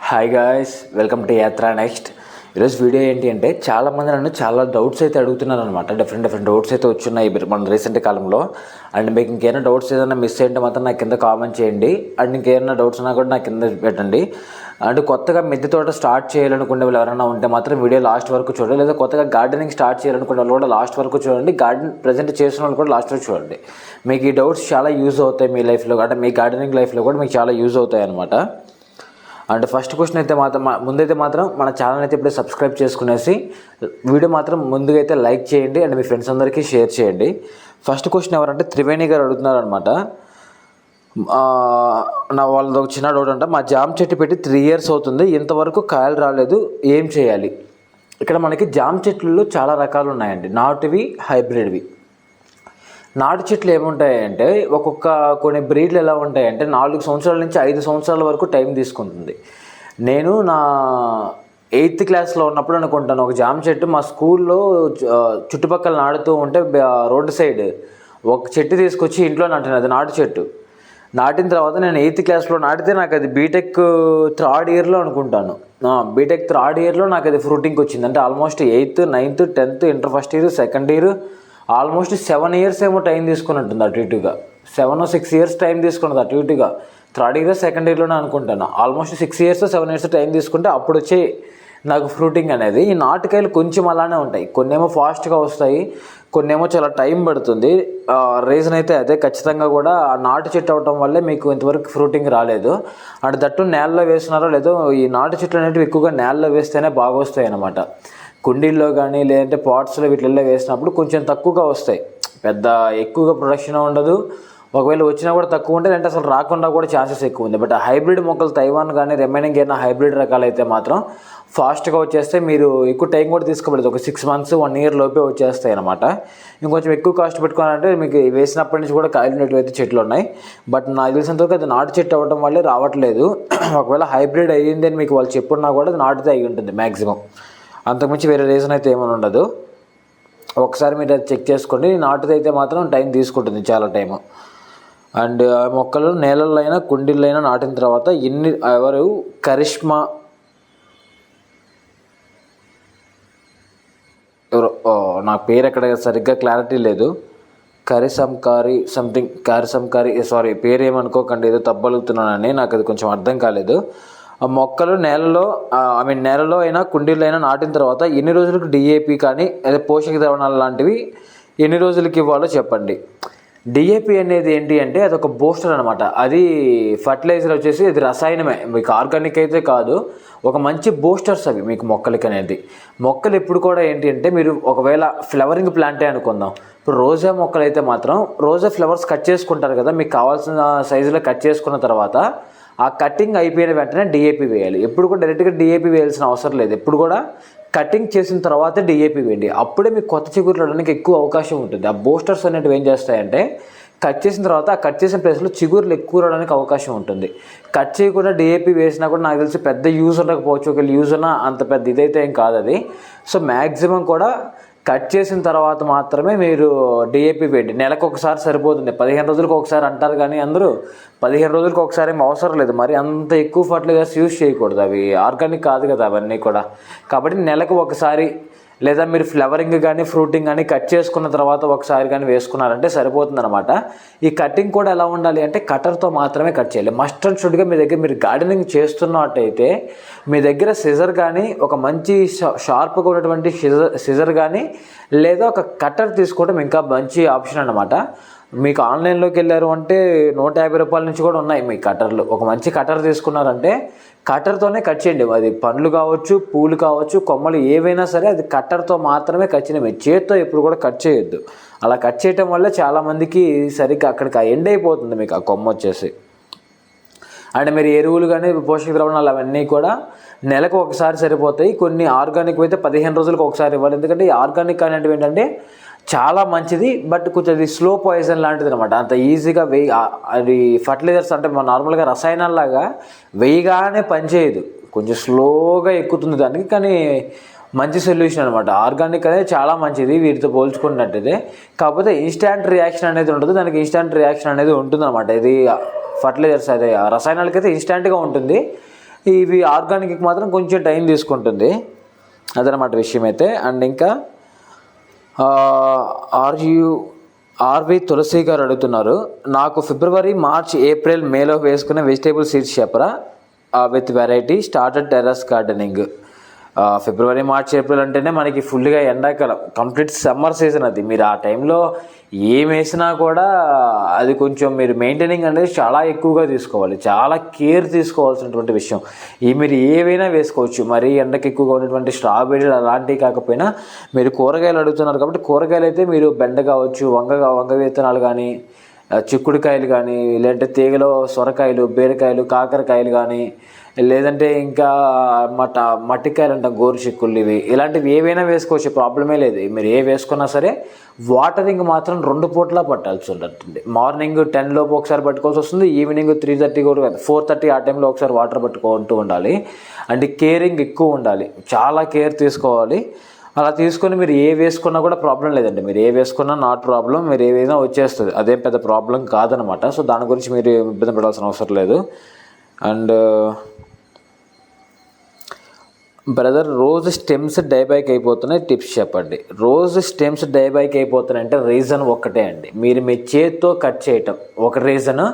Hi guys, welcome to యాత్ర next. ఈరోజు video ఏంటి అంటే చాలామంది నన్ను చాలా డౌట్స్ అయితే అడుగుతున్నారు అనమాట. డిఫరెంట్ డౌట్స్ అయితే వచ్చున్నాయి మన రీసెంట్ కాలంలో. అండ్ మీకు ఇంకేమైనా డౌట్స్ ఏదైనా మిస్ అయ్యింటే మాత్రం నాకు కింద కామెంట్ చేయండి. అండ్ ఇంకేమైనా డౌట్స్ ఉన్నా కూడా నాకు కింద పెట్టండి. అండ్ కొత్తగా మిద్దె తోట స్టార్ట్ చేయాలనుకునే వాళ్ళు ఎవరైనా ఉంటే మాత్రం వీడియో లాస్ట్ వరకు చూడండి. లేదా కొత్తగా గార్డెనింగ్ స్టార్ట్ చేయాలనుకునే వాళ్ళు కూడా లాస్ట్ వరకు చూడండి. గార్డెన్ ప్రజెంట్ చేసిన వాళ్ళు కూడా లాస్ట్ వరకు చూడండి. మీకు ఈ డౌట్స్ చాలా యూజ్ అవుతాయి మీ లైఫ్లో, అంటే మీ గార్డెనింగ్ లైఫ్లో కూడా మీకు చాలా యూజ్ అవుతాయి అనమాట. అండ్ ఫస్ట్ క్వశ్చన్ అయితే ముందైతే మాత్రం మన ఛానల్ అయితే ఇప్పుడే సబ్స్క్రైబ్ చేసుకునేసి వీడియో మాత్రం ముందుగా అయితే లైక్ చేయండి అండ్ మీ ఫ్రెండ్స్ అందరికీ షేర్ చేయండి. ఫస్ట్ క్వశ్చన్ ఎవరంటే త్రివేణి గారు అడుగుతున్నారు అనమాట. వాళ్ళది ఒక చిన్న డౌట్ అంట. మా జామ చెట్టు పెట్టి 3 years అవుతుంది, ఇంతవరకు కాయలు రాలేదు, ఏం చేయాలి? ఇక్కడ మనకి జామ చెట్లలో చాలా రకాలు ఉన్నాయండి, నాటువి, హైబ్రిడ్వి. నాటు చెట్లు ఏముంటాయంటే కొన్ని బ్రీడ్లు ఎలా ఉంటాయంటే 4 సంవత్సరాల నుంచి 5 సంవత్సరాల వరకు టైం తీసుకుంటుంది. నేను నా 8th క్లాస్లో ఉన్నప్పుడు అనుకుంటాను, ఒక జామ చెట్టు మా స్కూల్లో చుట్టుపక్కల నాటుతూ ఉంటే రోడ్డు సైడ్ ఒక చెట్టు తీసుకొచ్చి ఇంట్లో నాటాను. అది నాటు చెట్టు నాటిన తర్వాత నేను 8th క్లాస్లో నాటితే నాకు అది బీటెక్ 3rd yearలో అనుకుంటాను. బీటెక్ 3rd yearలో నాకు అది ఫ్రూటింగ్కి వచ్చింది. అంటే almost 8th, 9th, 10th, inter first year, second year, almost 7 years ఏమో టైం తీసుకున్నట్టుంది అటు ఇటుగా. 7 or 6 years టైం తీసుకున్నది అటు ఇటుగా. 3rd year, second yearలోనే అనుకుంటాను. ఆల్మోస్ట్ 6 years, 7 years టైం తీసుకుంటే అప్పుడు వచ్చే నాకు ఫ్రూటింగ్ అనేది. ఈ నాటుకాయలు కొంచెం అలానే ఉంటాయి, కొన్నేమో ఫాస్ట్గా వస్తాయి, కొన్నేమో చాలా టైం పడుతుంది. రీజన్ అయితే అదే. ఖచ్చితంగా కూడా ఆ నాటు చెట్టు అవటం వల్లే మీకు ఇంతవరకు ఫ్రూటింగ్ రాలేదు. అండ్ దట్టు నేలలో వేస్తున్నారో లేదో, ఈ నాటు చెట్లు అనేవి ఎక్కువగా నేలలో వేస్తేనే బాగా వస్తాయి అన్నమాట. కుండీల్లో కానీ లేదంటే పాట్స్లో వీటిల్లో వేసినప్పుడు కొంచెం తక్కువగా వస్తాయి, పెద్ద ఎక్కువగా ప్రొడక్షన్ ఉండదు. ఒకవేళ వచ్చినా కూడా తక్కువ ఉంటే, అంటే అసలు రాకుండా కూడా ఛాన్సెస్ ఎక్కువ ఉంది. బట్ హైబ్రిడ్ మొక్కలు తైవాన్ కానీ రిమైనింగ్ ఏమైనా హైబ్రిడ్ రకాలు అయితే మాత్రం ఫాస్ట్గా వచ్చేస్తే, మీరు ఎక్కువ టైం కూడా తీసుకోబడదు, ఒక 6 months, 1 year లోపే వచ్చేస్తాయి అనమాట. ఇంకొంచెం ఎక్కువ కాస్ట్ పెట్టుకోవాలంటే మీకు వేసినప్పటి నుంచి కూడా కాయలు అయితే చెట్లు ఉన్నాయి. బట్ నాకు తెలిసినంతవరకు అది నాటు చెట్టు అవ్వడం వల్లే రావట్లేదు. ఒకవేళ హైబ్రిడ్ అయ్యింది అని మీకు వాళ్ళు చెప్పున్నా కూడా అది నాటుతే అయి ఉంటుంది మ్యాక్సిమం. అంతకుమించి వేరే రీజన్ అయితే ఏమైనా ఉండదు. ఒకసారి మీరు అది చెక్ చేసుకోండి. నాటుదైతే మాత్రం టైం తీసుకుంటుంది, చాలా టైము. అండ్ ఆ మొక్కలు నేలల్లో అయినా కుండీల్లో అయినా నాటిన తర్వాత ఎవరు కరిష్మా ఎవరు, నా పేరు ఎక్కడ సరిగ్గా క్లారిటీ లేదు, కరిసంకారి సంథింగ్, సారీ పేరు ఏమనుకోకండి, ఏదో తప్పలుగుతున్నానని, నాకు అది కొంచెం అర్థం కాలేదు. ఆ మొక్కలు నేలలో అయినా కుండీల్లో అయినా నాటిన తర్వాత ఎన్ని రోజులకు డిఏపి కానీ అదే పోషక ద్రవణాలు లాంటివి ఎన్ని రోజులకి ఇవ్వాలో చెప్పండి. డిఏపి అనేది ఏంటి అంటే అదొక బూస్టర్ అనమాట. అది ఫర్టిలైజర్ వచ్చేసి అది రసాయనమే, మీకు ఆర్గానిక్ అయితే కాదు. ఒక మంచి బూస్టర్స్ అవి మీకు మొక్కలకి అనేది. మొక్కలు ఎప్పుడు కూడా ఏంటి అంటే, మీరు ఒకవేళ ఫ్లవరింగ్ ప్లాంటే అనుకుందాం. ఇప్పుడు రోజా మొక్కలు అయితే మాత్రం రోజా ఫ్లవర్స్ కట్ చేసుకుంటారు కదా, మీకు కావాల్సిన సైజులో కట్ చేసుకున్న తర్వాత ఆ కటింగ్ అయిపోయిన వెంటనే డిఏపి వేయాలి. ఎప్పుడు కూడా డైరెక్ట్గా డిఏపి వేయాల్సిన అవసరం లేదు. ఎప్పుడు కూడా కటింగ్ చేసిన తర్వాతే డిఏపి వేయండి, అప్పుడే మీకు కొత్త చిగురు రావడానికి ఎక్కువ అవకాశం ఉంటుంది. ఆ బూస్టర్స్ అనేటివి ఏం చేస్తాయంటే, కట్ చేసిన తర్వాత ఆ కట్ చేసిన ప్లేస్లో చిగురులు ఎక్కువ రావడానికి అవకాశం ఉంటుంది. కట్ చేయకుండా డిఏపి వేసినా కూడా నాకు తెలిసి పెద్ద యూజ్ ఉండకపోవచ్చు, ఒకవేళ యూజ్ ఉన్నా అంత పెద్ద ఇదైతే ఏం కాదు అది. సో మ్యాక్సిమం కూడా కట్ చేసిన తర్వాత మాత్రమే మీరు డిఏపి వేయండి. నెలకు ఒకసారి సరిపోతుంది, 15 రోజులకు ఒకసారి అంటారు కానీ అందరూ 15 రోజులకు ఒకసారి ఏం అవసరం లేదు. మరి అంత ఎక్కువ ఫర్టిలైజర్స్ యూజ్ చేయకూడదు, అవి ఆర్గానిక్ కాదు కదా అవన్నీ కూడా. కాబట్టి నెలకు ఒకసారి, లేదా మీరు ఫ్లవరింగ్ కానీ ఫ్రూటింగ్ కానీ కట్ చేసుకున్న తర్వాత ఒకసారి కానీ వేసుకున్నారంటే సరిపోతుందన్నమాట. ఈ కటింగ్ కూడా ఎలా ఉండాలి అంటే, కటర్తో మాత్రమే కట్ చేయాలి. మస్ట్ అండ్ షుడ్గా మీ దగ్గర మీరు గార్డెనింగ్ చేస్తున్నట్టయితే మీ దగ్గర సిజర్ కానీ, ఒక మంచి షార్ప్గా ఉన్నటువంటి సిజర్ కానీ, లేదా ఒక కట్టర్ తీసుకోవడం ఇంకా మంచి ఆప్షన్ అన్నమాట. మీకు ఆన్లైన్లోకి వెళ్ళారు అంటే 150 రూపాయల నుంచి కూడా ఉన్నాయి మీ కట్టర్లు. ఒక మంచి కట్టర్ తీసుకున్నారంటే కట్టర్తోనే కట్ చేయండి. అది పండ్లు కావచ్చు, పూలు కావచ్చు, కొమ్మలు ఏవైనా సరే అది కట్టర్తో మాత్రమే కట్ చేయండి. చేత్తో ఎప్పుడు కూడా కట్ చేయొద్దు. అలా కట్ చేయటం వల్ల చాలామందికి సరిగ్గా అక్కడికి ఎండ్ అయిపోతుంది మీకు ఆ కొమ్మ వచ్చేసి. అండ్ మీరు ఎరువులు కానీ పోషక ద్రవణాలు అవన్నీ కూడా నెలకు ఒకసారి సరిపోతాయి. కొన్ని ఆర్గానిక్ అయితే 15 రోజులకు ఒకసారి ఇవ్వాలి. ఎందుకంటే ఈ ఆర్గానిక్ అనేటివి ఏంటంటే చాలా మంచిది, బట్ కొంచెం అది స్లో పాయిజన్ లాంటిది అనమాట. అంత ఈజీగా అది ఫర్టిలైజర్స్ అంటే నార్మల్గా రసాయనాల్లాగా వేయగానే పనిచేయదు, కొంచెం స్లోగా ఎక్కుతుంది దానికి. కానీ మంచి సొల్యూషన్ అనమాట. ఆర్గానిక్ అనేది చాలా మంచిది వీటితో పోల్చుకున్నట్టయితే. కాకపోతే ఇన్స్టాంట్ రియాక్షన్ అనేది ఉండదు, దానికి ఇన్స్టాంట్ రియాక్షన్ అనేది ఉంటుంది అనమాట. ఇది ఫర్టిలైజర్స్ అదే రసాయనాలకైతే ఇన్స్టాంట్గా ఉంటుంది, ఇవి ఆర్గానిక్కి మాత్రం కొంచెం టైం తీసుకుంటుంది, అదనమాట విషయం అయితే. అండ్ ఇంకా ఆర్వి తులసి గారు అడుగుతున్నారు, నాకు ఫిబ్రవరి, మార్చ్, ఏప్రిల్, మేలో వేసుకునే వెజిటేబుల్ సీడ్స్ చెప్పరా with variety started terrace gardening. February, March, April అంటేనే మనకి ఫుల్గా ఎండాకాలం, కంప్లీట్ సమ్మర్ సీజన్ అది. మీరు ఆ టైంలో ఏం వేసినా కూడా అది కొంచెం మీరు మెయింటైనింగ్ అనేది చాలా ఎక్కువగా తీసుకోవాలి, చాలా కేర్ తీసుకోవాల్సినటువంటి విషయం. మీరు ఏవైనా వేసుకోవచ్చు, మరీ ఎండకి ఎక్కువగా ఉన్నటువంటి స్ట్రాబెర్రీలు అలాంటివి కాకపోయినా మీరు కూరగాయలు అడుగుతున్నారు కాబట్టి కూరగాయలు అయితే మీరు బెండ కావచ్చు, వంగ విత్తనాలు కానీ, చిక్కుడుకాయలు కానీ, లేదంటే తీగలో సొరకాయలు, బీరకాయలు, కాకరకాయలు కానీ, లేదంటే ఇంకా మట్టికాయలు అంటాం, గోరు చిక్కుళ్ళు, ఇలాంటివి ఏవైనా వేసుకోవచ్చు, ప్రాబ్లమే లేదు. మీరు ఏ వేసుకున్నా సరే వాటరింగ్ మాత్రం 2 పూట్లా పట్టాల్సి ఉంటుంది. మార్నింగ్ 10 లోపు ఒకసారి పట్టుకోవాల్సి వస్తుంది, ఈవినింగ్ 3:30 కూడా 4:30 ఆ టైంలో ఒకసారి వాటర్ పట్టుకుంటూ ఉండాలి. అంటే కేరింగ్ ఎక్కువ ఉండాలి, చాలా కేర్ తీసుకోవాలి. అలా తీసుకొని మీరు ఏ వేసుకున్నా కూడా ప్రాబ్లం లేదండి. మీరు ఏ వేసుకున్నా నాట్ ప్రాబ్లం, మీరు ఏవైనా వచ్చేస్తుంది, అదేం పెద్ద ప్రాబ్లం కాదనమాట. సో దాని గురించి మీరు ఇబ్బంది పడాల్సిన అవసరం లేదు. And brother, rose stems dieback అయిపోతున్నాయి, టిప్స్ చెప్పండి. రోజ్ స్టెమ్స్ డైబ్యాక్ అయిపోతున్నాయి అంటే రీజన్ ఒక్కటే అండి, మీరు మీ చేత్తో కట్ చేయటం ఒక రీజన్.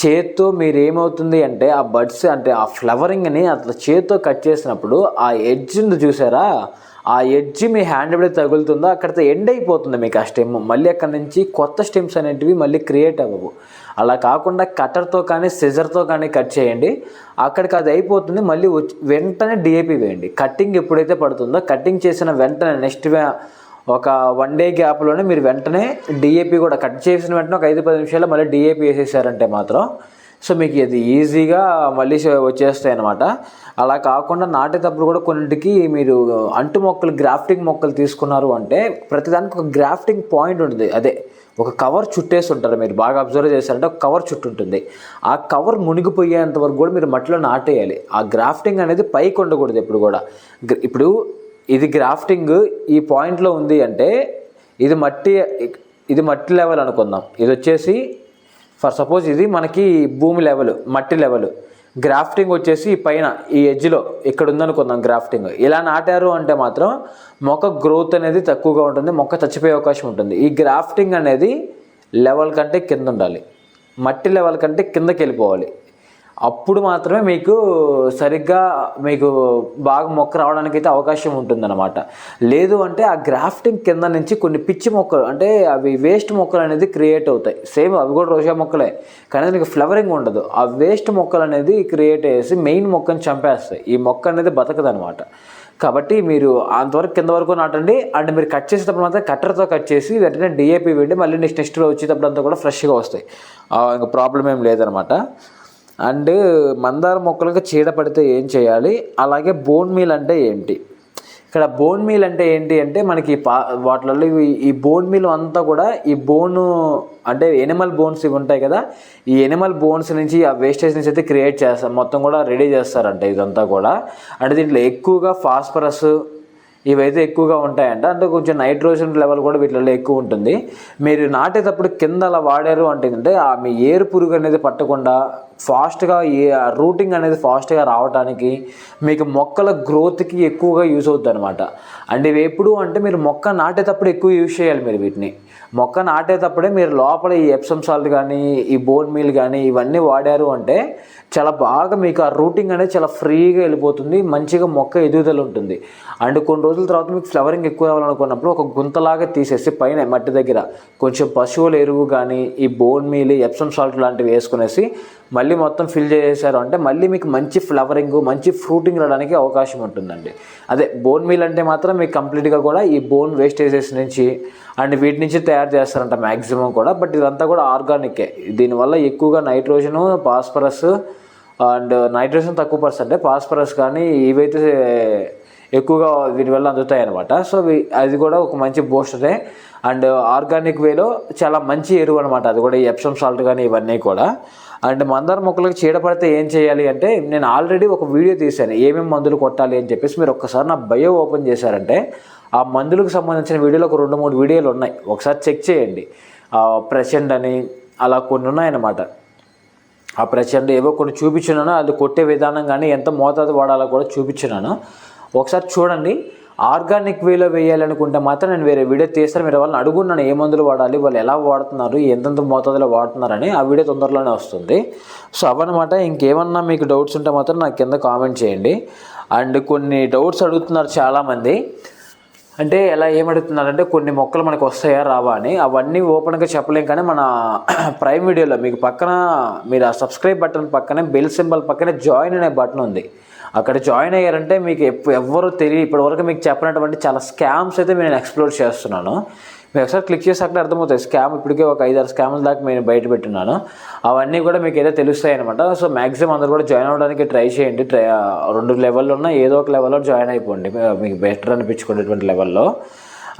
చేత్తో మీరు ఏమవుతుంది అంటే ఆ బడ్స్ అంటే ఆ ఫ్లవరింగ్ని అట్లా చేత్తో కట్ చేసినప్పుడు ఆ ఎడ్జ్ చూసారా, ఆ ఎడ్జ్ మీ హ్యాండ్ ఎప్పుడైతే తగులుతుందో అక్కడితో ఎండ్ అయిపోతుంది మీకు ఆ స్టెమ్. మళ్ళీ అక్కడ నుంచి కొత్త స్టెమ్స్ అనేటివి మళ్ళీ క్రియేట్ అవ్వవు. అలా కాకుండా కట్టర్తో కానీ సిజర్తో కానీ కట్ చేయండి, అక్కడికి అది అయిపోతుంది. మళ్ళీ వెంటనే డిఏపి వేయండి. కట్టింగ్ ఎప్పుడైతే పడుతుందో కట్టింగ్ చేసిన వెంటనే నెక్స్ట్ ఒక 1 డే గ్యాప్లోనే మీరు వెంటనే డిఏపి కూడా కట్ చేసిన వెంటనే ఒక 5-10 నిమిషాల్లో మళ్ళీ డిఏపి వేసేసారంటే మాత్రం సో మీకు ఇది ఈజీగా మళ్ళీ వచ్చేస్తాయి అన్నమాట. అలా కాకుండా నాటేటప్పుడు కూడా కొన్నింటికి మీరు అంటు మొక్కలు, గ్రాఫ్టింగ్ మొక్కలు తీసుకున్నారు అంటే ప్రతిదానికి ఒక గ్రాఫ్టింగ్ పాయింట్ ఉంటుంది. అదే ఒక కవర్ చుట్టేసి ఉంటారు, మీరు బాగా అబ్జర్వ్ చేశారంటే ఒక కవర్ చుట్టూ ఉంటుంది. ఆ కవర్ మునిగిపోయేంత వరకు కూడా మీరు మట్టిలో నాటేయాలి. ఆ గ్రాఫ్టింగ్ అనేది పైకి ఉండకూడదు ఎప్పుడు కూడా. ఇప్పుడు ఇది గ్రాఫ్టింగ్ ఈ పాయింట్లో ఉంది అంటే ఇది మట్టి లెవెల్ అనుకుందాం. ఇది వచ్చేసి ఫర్ సపోజ్ ఇది మనకి భూమి లెవెల్, మట్టి లెవెల్. గ్రాఫ్టింగ్ వచ్చేసి పైన ఈ ఎడ్జ్లో ఇక్కడ ఉందనుకుందాం గ్రాఫ్టింగ్. ఇలా నాటారు అంటే మాత్రం మొక్క గ్రోత్ అనేది తక్కువగా ఉంటుంది, మొక్క చచ్చిపోయే అవకాశం ఉంటుంది. ఈ గ్రాఫ్టింగ్ అనేది లెవెల్ కంటే కింద ఉండాలి, మట్టి లెవెల్ కంటే కిందకి వెళ్ళిపోవాలి. అప్పుడు మాత్రమే మీకు సరిగ్గా మీకు బాగా మొక్క రావడానికి అయితే అవకాశం ఉంటుందన్నమాట. లేదు అంటే ఆ గ్రాఫ్టింగ్ కింద నుంచి కొన్ని పిచ్చి మొక్కలు అంటే అవి వేస్ట్ మొక్కలు అనేది క్రియేట్ అవుతాయి. సేమ్ అవి కూడా రోజా మొక్కలే, కానీ దానికి ఫ్లవరింగ్ ఉండదు. ఆ వేస్ట్ మొక్కలు అనేది క్రియేట్ అయ్యేసి మెయిన్ మొక్కని చంపేస్తాయి. ఈ మొక్క అనేది బతకదనమాట. కాబట్టి మీరు అంతవరకు కింద వరకు నాటండి. అండ్ మీరు కట్ చేసేటప్పుడు మాత్రం కట్టర్తో కట్ చేసి వెంటనే డిఏపి వేయండి. మళ్ళీ నెక్స్ట్ వచ్చేటప్పుడు అంతా కూడా ఫ్రెష్గా వస్తాయి, ఇంకా ప్రాబ్లం ఏం లేదనమాట. అండ్ మందార మొక్కలకు చీడ పడితే ఏం చేయాలి, అలాగే బోన్ మీల్ అంటే ఏంటి? ఇక్కడ బోన్ మీల్ అంటే ఏంటి అంటే మనకి వాటిలలో ఈ బోన్ మీల్ అంతా కూడా ఈ బోను అంటే ఎనిమల్ బోన్స్ ఇవి ఉంటాయి కదా, ఈ ఎనిమల్ బోన్స్ నుంచి ఆ వేస్టేజ్ నుంచి అయితే క్రియేట్ చేస్తారు, మొత్తం కూడా రెడీ చేస్తారంట ఇదంతా కూడా. అంటే దీంట్లో ఎక్కువగా ఫాస్ఫరస్ ఇవైతే ఎక్కువగా ఉంటాయంట. అంటే కొంచెం నైట్రోజన్ లెవెల్ కూడా వీటిలో ఎక్కువ ఉంటుంది. మీరు నాటేటప్పుడు కింద అలా వాడారు అంటే మీ ఏరు పురుగు అనేది పట్టకుండా ఫాస్ట్గా రూటింగ్ అనేది ఫాస్ట్గా రావడానికి మీకు మొక్కల గ్రోత్కి ఎక్కువగా యూజ్ అవుతుంది అనమాట. అండ్ ఇవి ఎప్పుడు అంటే మీరు మొక్క నాటేటప్పుడు ఎక్కువ యూజ్ చేయాలి. మీరు వీటిని మొక్క నాటేటప్పుడే మీరు లోపల ఈ ఎప్సమ్ సాల్ట్ కానీ ఈ బోన్ మీల్ కానీ ఇవన్నీ వాడారు అంటే చాలా బాగా మీకు ఆ రూటింగ్ అనేది చాలా ఫ్రీగా వెళ్ళిపోతుంది, మంచిగా మొక్క ఎదుగుదల ఉంటుంది. అండ్ కొన్ని రోజుల తర్వాత మీకు ఫ్లవరింగ్ ఎక్కువ రావాలనుకున్నప్పుడు ఒక గుంతలాగా తీసేసి పైన మట్టి దగ్గర కొంచెం పశువుల ఎరువు కానీ ఈ బోన్ మీల్, ఎప్సమ్ సాల్ట్ లాంటివి వేసుకునేసి మళ్ళీ మొత్తం ఫిల్ చేసేసారు అంటే మళ్ళీ మీకు మంచి ఫ్లవరింగ్, మంచి ఫ్రూటింగ్ రావడానికి అవకాశం ఉంటుందండి. అదే బోన్ మీల్ అంటే మాత్రం మీకు కంప్లీట్గా కూడా ఈ బోన్ వేస్టేజెస్ నుంచి అండ్ వీటి నుంచి తయారు చేస్తారంట మ్యాక్సిమం కూడా. బట్ ఇదంతా కూడా ఆర్గానికే. దీనివల్ల ఎక్కువగా నైట్రోజను, ఫాస్ఫరస్ అండ్ నైట్రోజన్ తక్కువ పర్సెంటే, ఫాస్ఫరస్ కానీ ఇవైతే ఎక్కువగా దీనివల్ల అందుతాయి అనమాట. సో అది కూడా ఒక మంచి బూస్టరే అండ్ ఆర్గానిక్ వేలో చాలా మంచి ఎరువు అనమాట. అది కూడా ఈ ఎప్సమ్ సాల్ట్ కానీ ఇవన్నీ కూడా. అండ్ మందార మొక్కలకు చీడ పడితే ఏం చేయాలి అంటే నేను ఆల్రెడీ ఒక వీడియో తీశాను ఏమేమి మందులు కొట్టాలి అని చెప్పేసి. మీరు ఒక్కసారి నా బయో ఓపెన్ చేశారంటే ఆ మందులకు సంబంధించిన వీడియోలు ఒక 2-3 వీడియోలు ఉన్నాయి, ఒకసారి చెక్ చేయండి. ప్రెసెంట్ అని అలా కొన్ని ఉన్నాయన్నమాట. ఆ ప్రచండ ఏవో కొన్ని చూపించున్నాను, అది కొట్టే విధానం కానీ ఎంత మోతాదు వాడాలో కూడా చూపించున్నాను. ఒకసారి చూడండి. ఆర్గానిక్ వేలో వేయాలనుకుంటే మాత్రం నేను వేరే వీడియో తీస్తాను. మీరు వాళ్ళని అడుగున్నాను ఏ మందులు వాడాలి, వాళ్ళు ఎలా వాడుతున్నారు, ఎంతెంత మోతాదులో వాడుతున్నారని. ఆ వీడియో తొందరలోనే వస్తుంది. సో అవన్నమాట. ఇంకేమన్నా మీకు డౌట్స్ ఉంటే మాత్రం నాకు కింద కామెంట్ చేయండి. అండ్ కొన్ని డౌట్స్ అడుగుతున్నారు చాలామంది. అంటే ఎలా ఏమడుగుతున్నారంటే కొన్ని మొక్కలు మనకు వస్తాయా రావా అని. అవన్నీ ఓపెన్గా చెప్పలేం, కానీ మన ప్రైమ్ వీడియోలో మీకు పక్కన మీరు ఆ సబ్స్క్రైబ్ బటన్ పక్కనే బెల్ సింబల్ పక్కనే జాయిన్ అనే బటన్ ఉంది. అక్కడ జాయిన్ అయ్యారంటే మీకు ఎవ్వరూ ఇప్పటివరకు మీకు చెప్పినటువంటి చాలా స్కామ్స్ అయితే నేను ఎక్స్ప్లోర్ చేస్తున్నాను. మీరు ఒకసారి క్లిక్ చేసి అక్కడ అర్థమవుతాయి. స్కామ్ ఇప్పటికే ఒక 5-6 స్కామ్ల దాకా నేను బయట పెట్టున్నాను. అవన్నీ కూడా మీకు ఏదో తెలుస్తాయి అనమాట. సో మ్యాక్సిమం అందరూ కూడా జాయిన్ అవ్వడానికి ట్రై చేయండి. 2 లెవెల్లో ఉన్న ఏదో ఒక లెవెల్లో జాయిన్ అయిపోండి, మీకు బెటర్ అనిపించుకునేటువంటి లెవెల్లో.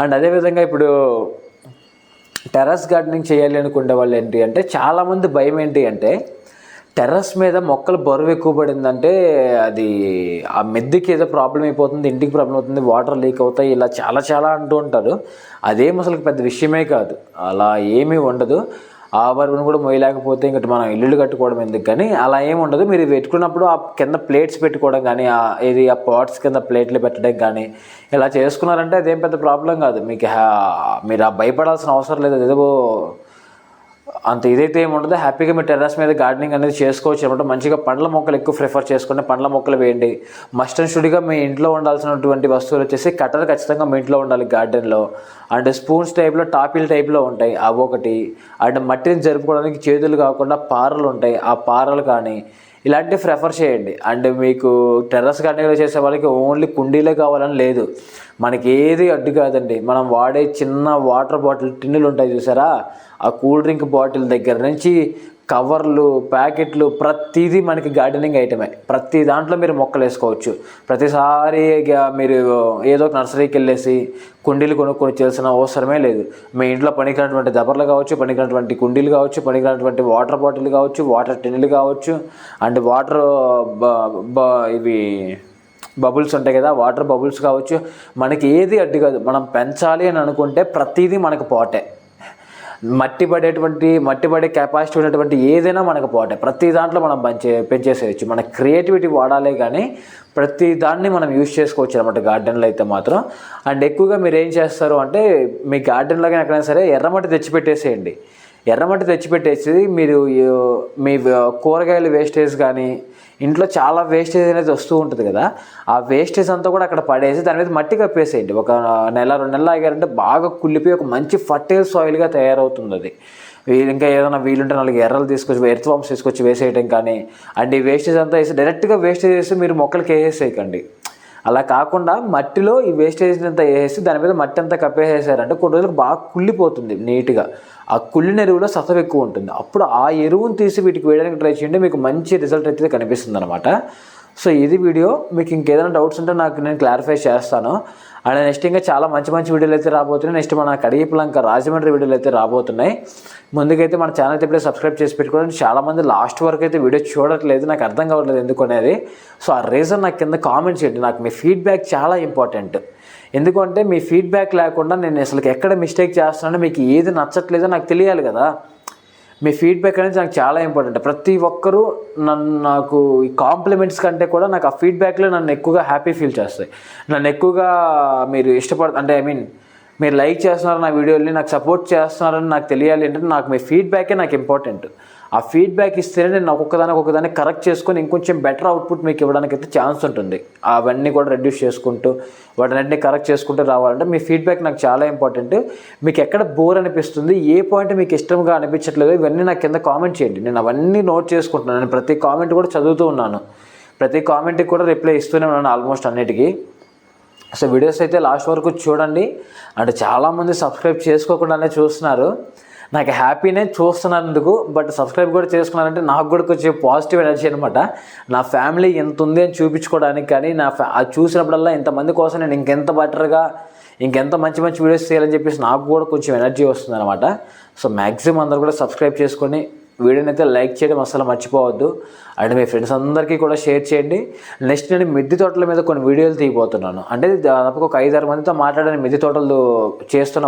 అండ్ అదేవిధంగా ఇప్పుడు టెర్రస్ గార్డెనింగ్ చేయాలి అనుకునే వాళ్ళు ఏంటి అంటే, చాలామంది భయం ఏంటి అంటే, టెర్రస్ మీద మొక్కలు బరువు ఎక్కువ పడిందంటే అది ఆ మెద్దికి ఏదో ప్రాబ్లం అయిపోతుంది, ఇంటికి ప్రాబ్లం అవుతుంది, వాటర్ లీక్ అవుతాయి, ఇలా చాలా చాలా అంటూ ఉంటారు. అదేం అసలు పెద్ద విషయమే కాదు, అలా ఏమీ ఉండదు. ఆ బరువును కూడా మోయలేకపోతే ఇంకటి మనం ఇల్లు కట్టుకోవడం ఎందుకు, కానీ అలా ఏమి ఉండదు. మీరు పెట్టుకున్నప్పుడు ఆ కింద ప్లేట్స్ పెట్టుకోవడం కానీ, ఆ పాట్స్ కింద ప్లేట్లు పెట్టడం కానీ ఇలా చేసుకున్నారంటే అదేం పెద్ద ప్రాబ్లం కాదు. మీరు భయపడాల్సిన అవసరం లేదు. అదేదో అంత ఇదైతే ఏమి ఉండదు. హ్యాపీగా మీరు టెర్రస్ మీద గార్డెనింగ్ అనేది చేసుకోవచ్చు అనమాట. మంచిగా పండ్ల మొక్కలు ఎక్కువ ప్రిఫర్ చేసుకుంటే పండ్ల మొక్కలు వేయండి. మస్ట్ అండ్ షుడ్గా మీ ఇంట్లో ఉండాల్సినటువంటి వస్తువులు వచ్చేసి కట్టర్ ఖచ్చితంగా మీ ఇంట్లో ఉండాలి గార్డెన్లో. అండ్ స్పూన్స్ టైప్లో టాపిల్ టైప్లో ఉంటాయి అవి ఒకటి. అండ్ మట్టిని జరుపుకోవడానికి చేతులు కాకుండా పారలు ఉంటాయి, ఆ పారలు కానీ ఇలాంటివి ప్రిఫర్ చేయండి. అండ్ మీకు టెర్రస్ గార్డెనింగ్లో చేసే వాళ్ళకి ఓన్లీ కుండీలే కావాలని లేదు, మనకి ఏది అడ్డు కాదండి. మనం వాడే చిన్న వాటర్ బాటిల్ టిన్నులు ఉంటాయి చూసారా, ఆ కూల్ డ్రింక్ బాటిల్ దగ్గర నుంచి కవర్లు, ప్యాకెట్లు, ప్రతిదీ మనకి గార్డెనింగ్ ఐటమే. ప్రతి దాంట్లో మీరు మొక్కలు వేసుకోవచ్చు. ప్రతిసారి మీరు ఏదో ఒక నర్సరీకి వెళ్ళేసి కుండీలు కొనుక్కొని చేయాల్సిన అవసరమే లేదు. మీ ఇంట్లో పనికినటువంటి దబర్లు కావచ్చు, పనికినటువంటి కుండీలు కావచ్చు, పనికినటువంటి వాటర్ బాటిల్ కావచ్చు, వాటర్ టిన్నులు కావచ్చు, అండ్ వాటర్ ఇవి బబుల్స్ ఉంటాయి కదా, వాటర్ బబుల్స్ కావచ్చు, మనకి ఏది అడ్డు కాదు. మనం పెంచాలి అని అనుకుంటే ప్రతిదీ మనకు పోటే. మట్టి పడే కెపాసిటీ ఉన్నటువంటి ఏదైనా మనకు పోటే. ప్రతి దాంట్లో మనం పెంచేసేయచ్చు. మన క్రియేటివిటీ వాడాలే కానీ ప్రతి దాన్ని మనం యూజ్ చేసుకోవచ్చు అనమాట గార్డెన్లో అయితే మాత్రం. అండ్ ఎక్కువగా మీరు ఏం చేస్తారు అంటే, మీ గార్డెన్లో కానీ ఎక్కడైనా సరే ఎర్రమట్టి తెచ్చిపెట్టేసేయండి. ఎర్రమట్టి తెచ్చిపెట్టేసి మీరు మీ కూరగాయల వేస్టేజ్ కానీ, ఇంట్లో చాలా వేస్టేజ్ అనేది వస్తూ ఉంటుంది కదా, ఆ వేస్టేజ్ అంతా కూడా అక్కడ పడేసి దాని మీద మట్టి కప్పేసేయండి. ఒక 1-2 నెలలు ఆగారంటే బాగా కుళ్ళిపోయి ఒక మంచి ఫర్టైల్ సాయిల్గా తయారవుతుంది అది. ఇంకా ఏదైనా వీలుంటే 4 ఎర్రలు తీసుకొచ్చి ఎర్త్ వామ్స్ తీసుకొచ్చి వేసేయడం కానీ. అండ్ ఈ వేస్టేజ్ అంతా వేసి డైరెక్ట్గా వేస్టేజ్ వేసి మీరు మొక్కలకి వేసేయకండి. అలా కాకుండా మట్టిలో ఈ వేస్టేజ్ అంతా వేసేసి దాని మీద మట్టి అంతా కప్పేసేసారంటే కొన్ని రోజులకు బాగా కుళ్ళిపోతుంది నీట్గా. ఆ కుళ్ళిన ఎరువులో సత్వం ఎక్కువ ఉంటుంది. అప్పుడు ఆ ఎరువును తీసి వీటికి వేయడానికి ట్రై చేయండి, మీకు మంచి రిజల్ట్ అయితే కనిపిస్తుంది అనమాట. సో ఇది వీడియో. మీకు ఇంకేదైనా డౌట్స్ ఉంటే నేను క్లారిఫై చేస్తాను. అండ్ నెక్స్ట్ ఇంకా చాలా మంచి వీడియోలు అయితే రాబోతున్నాయి. నెక్స్ట్ మన కడియపులంక రాజమండ్రి వీడియోలు అయితే రాబోతున్నాయి. ముందుకైతే మన ఛానల్ ఇప్పుడే సబ్స్క్రైబ్ చేసి పెట్టుకోండి. చాలామంది లాస్ట్ వరకు అయితే వీడియో చూడట్లేదు, నాకు అర్థం కావట్లేదు ఎందుకు అనేది. సో ఆ రీజన్ నాకు కింద కామెంట్ చేయండి. నాకు మీ ఫీడ్బ్యాక్ చాలా ఇంపార్టెంట్. ఎందుకంటే మీ ఫీడ్బ్యాక్ లేకుండా నేను అసలు ఎక్కడ మిస్టేక్ చేస్తున్నానో, మీకు ఏది నచ్చట్లేదో నాకు తెలియాలి కదా. మీ ఫీడ్బ్యాక్ అనేది నాకు చాలా ఇంపార్టెంట్. ప్రతి ఒక్కరూ నాకు ఈ కాంప్లిమెంట్స్ కంటే కూడా నాకు ఆ ఫీడ్బ్యాక్లో నన్ను ఎక్కువగా హ్యాపీ ఫీల్ చేస్తాయి. నన్ను ఎక్కువగా మీరు అంటే మీరు లైక్ చేస్తున్నారు నా వీడియోని, నాకు సపోర్ట్ చేస్తున్నారని నాకు తెలియాలి అంటే నాకు మీ ఫీడ్బ్యాకే నాకు ఇంపార్టెంట్. ఆ ఫీడ్బ్యాక్ ఇస్తేనే నేను ఒక్కొక్కదాన్ని కరెక్ట్ చేసుకొని ఇంకొంచెం బెటర్ అవుట్పుట్ మీకు ఇవ్వడానికి అయితే ఛాన్స్ ఉంటుంది. అవన్నీ కూడా రెడ్యూస్ చేసుకుంటూ వాటిని కరెక్ట్ చేసుకుంటూ రావాలంటే మీ ఫీడ్బ్యాక్ నాకు చాలా ఇంపార్టెంట్. మీకు ఎక్కడ బోర్ అనిపిస్తుంది, ఏ పాయింట్ మీకు ఇష్టంగా అనిపించట్లేదు, ఇవన్నీ నాకు కింద కామెంట్ చేయండి. నేను అవన్నీ నోట్ చేసుకుంటున్నాను. నేను ప్రతి కామెంట్ కూడా చదువుతూ ఉన్నాను, ప్రతి కామెంట్కి కూడా రిప్లై ఇస్తూనే ఉన్నాను ఆల్మోస్ట్ అన్నిటికీ. సో వీడియోస్ అయితే లాస్ట్ వరకు చూడండి. అంటే చాలామంది సబ్స్క్రైబ్ చేసుకోకుండానే చూస్తున్నారు. నాకు హ్యాపీనే చూస్తున్నందుకు. బట్ సబ్స్క్రైబ్ కూడా చేసుకున్నారంటే నాకు కూడా కొంచెం పాజిటివ్ ఎనర్జీ అనమాట. నా ఫ్యామిలీ ఎంత ఉంది అని చూపించుకోవడానికి, కానీ అది చూసినప్పుడల్లా ఇంతమంది కోసం నేను ఇంకెంత బెటర్గా ఇంకెంత మంచి వీడియోస్ చేయాలని చెప్పేసి నాకు కూడా కొంచెం ఎనర్జీ వస్తుంది అనమాట. సో మ్యాక్సిమం అందరూ కూడా సబ్స్క్రైబ్ చేసుకొని వీడియోని అయితే లైక్ చేయడం అసలు మర్చిపోవద్దు. అండ్ మీ ఫ్రెండ్స్ అందరికీ కూడా షేర్ చేయండి. నెక్స్ట్ నేను మిద్దె తోటల మీద కొన్ని వీడియోలు తీయబోతున్నాను. అంటే దాదాపు ఒక 5-6 మందితో మాట్లాడిన మిద్దె తోటలు చేస్తున్న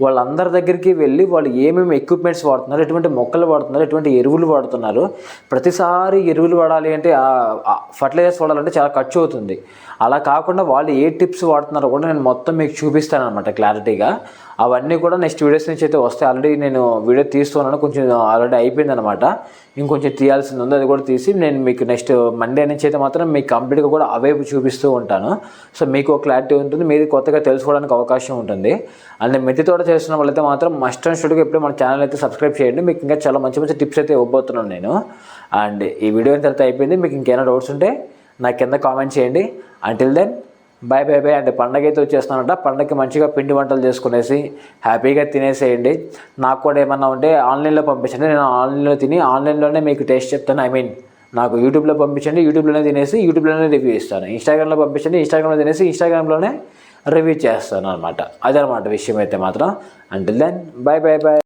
వాళ్ళందరి దగ్గరికి వెళ్ళి వాళ్ళు ఏమేమి ఎక్విప్మెంట్స్ వాడుతున్నారు, ఎటువంటి మొక్కలు వాడుతున్నారు, ఎటువంటి ఎరువులు వాడుతున్నారు. ప్రతిసారి ఎరువులు వాడాలి అంటే ఫర్టిలైజర్స్ వాడాలంటే చాలా ఖర్చు అవుతుంది. అలా కాకుండా వాళ్ళు ఏ టిప్స్ వాడుతున్నారో కూడా నేను మొత్తం మీకు చూపిస్తాను అనమాట క్లారిటీగా. అవన్నీ కూడా నెక్స్ట్ వీడియోస్ నుంచి అయితే వస్తాయి. ఆల్రెడీ నేను వీడియో తీస్తున్నాను, కొంచెం ఆల్రెడీ అయిపోయింది అనమాట. ఇంకొంచెం తీయాల్సింది ఉంది, అది కూడా తీసి నేను మీకు నెక్స్ట్ మండే నుంచి అయితే మాత్రం మీకు కంప్లీట్గా కూడా అవే చూపిస్తూ ఉంటాను. సో మీకు క్లారిటీ ఉంటుంది, మీరు కొత్తగా తెలుసుకోవడానికి అవకాశం ఉంటుంది. అండ్ మిద్దె తోట చేస్తున్న వాళ్ళైతే మాత్రం మస్ట్ అండ్ షుడ్గా ఎప్పుడు మన ఛానల్ అయితే సబ్స్క్రైబ్ చేయండి. మీకు ఇంకా చాలా మంచి మంచి టిప్స్ అయితే ఇవ్వబోతున్నాను నేను. అండ్ ఈ వీడియో ఎంత అయిపోయింది, మీకు ఇంకేమైనా డౌట్స్ ఉంటే నాకు కింద కామెంట్ చేయండి. Until then bye bye bye. అంటే పండగ అయితే వచ్చేస్తానంట. పండగకి మంచిగా పిండి వంటలు చేసుకునేసి హ్యాపీగా తినేసేయండి. నాకు కూడా ఏమన్నా ఉంటే ఆన్లైన్లో పంపించండి, నేను ఆన్లైన్లో తిని ఆన్లైన్లోనే మీకు టేస్ట్ చెప్తాను. నాకు యూట్యూబ్లో పంపించండి, యూట్యూబ్లోనే తినేసి యూట్యూబ్లోనే రివ్యూ ఇస్తాను. ఇన్స్టాగ్రామ్లో పంపించండి, ఇన్స్టాగ్రామ్లో తినేసి ఇన్స్టాగ్రామ్లోనే రివ్యూ చేస్తాను అనమాట. అదనమాట విషయం అయితే మాత్రం. Until then bye bye bye.